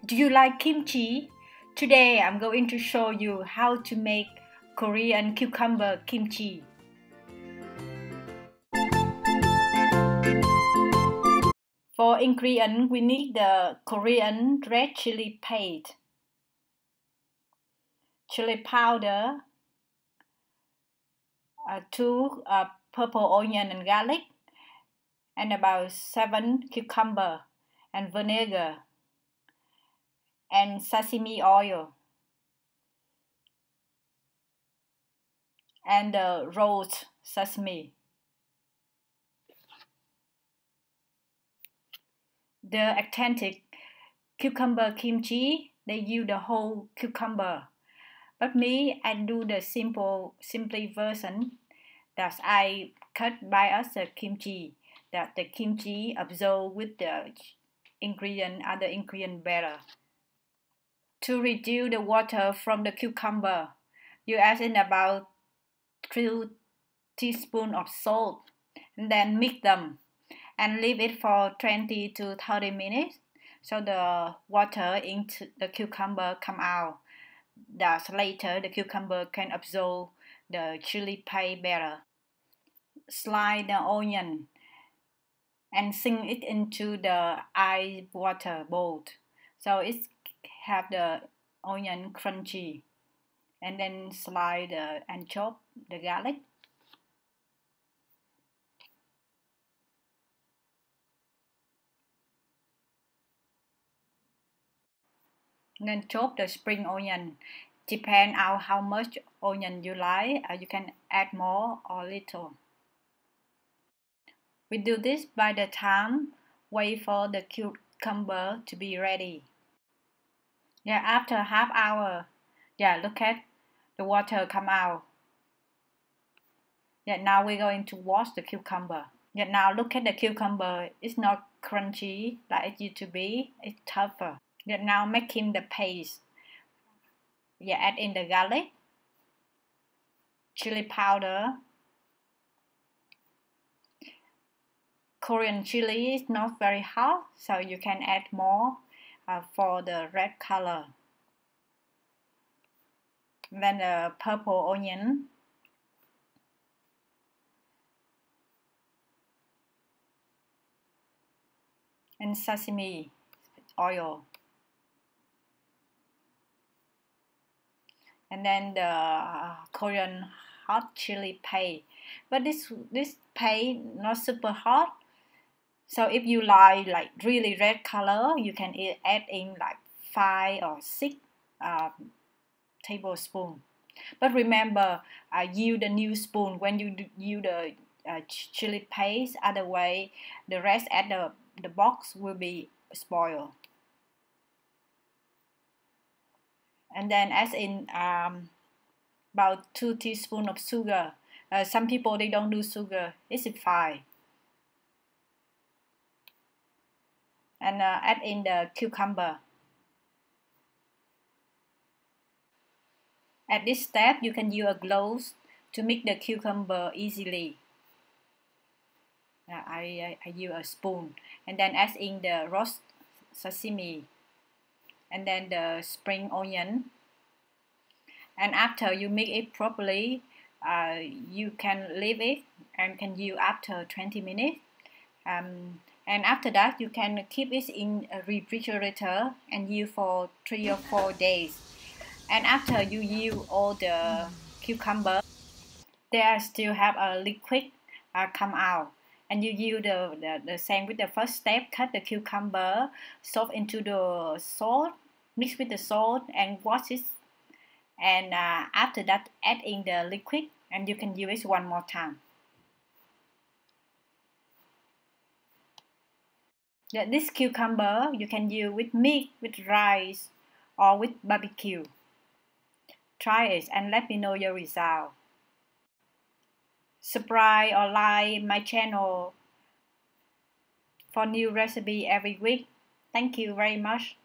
Do you like kimchi? Today I'm going to show you how to make Korean cucumber kimchi. For ingredients, we need the Korean red chili paste, chili powder, 2 purple onion and garlic, and about 7 cucumber and vinegar, and sesame oil, and roast sesame. The authentic cucumber kimchi, they use the whole cucumber. But me, I do the simply version that I cut by us the kimchi, that the kimchi absorb with the other ingredient better. To reduce the water from the cucumber, you add in about 2 teaspoons of salt, and then mix them and leave it for 20 to 30 minutes so the water into the cucumber come out. Thus later the cucumber can absorb the chili paste better. Slice the onion and sink it into the ice water bowl so it have the onion crunchy, and then slice and chop the garlic. And then chop the spring onion. Depend on how much onion you like, you can add more or little. We do this by the time wait for the cucumber to be ready. Yeah, after half hour, yeah, look at the water come out. Yeah, now we're going to wash the cucumber. Yeah, now look at the cucumber. It's not crunchy like it used to be. It's tougher. Yeah, now making the paste. Yeah, add in the garlic, chili powder. Korean chili is not very hot, so you can add more for the red color. Then the purple onion. And sesame oil. And then the Korean hot chili paste. But this paste not super hot. So if you like really red color, you can add in like 5 or 6 tablespoons. But remember, use the new spoon when you use the chili paste. Otherwise, the rest at the box will be spoiled. And then add in about 2 teaspoons of sugar. Some people they don't do sugar. It's fine. And add in the cucumber. At this step, you can use a glove to mix the cucumber easily. I use a spoon, and then add in the roast sesame, and then the spring onion. And after you mix it properly, you can leave it and can use after 20 minutes. And after that, you can keep it in a refrigerator and use for 3 or 4 days. And after you use all the cucumber, they still have a liquid come out. And you use the same with the first step. Cut the cucumber, soak into the salt, mix with the salt and wash it. And after that, add in the liquid and you can use it one more time. Yeah, this cucumber you can use with meat, with rice, or with barbecue. Try it and let me know your result. Subscribe or like my channel for new recipe every week. Thank you very much.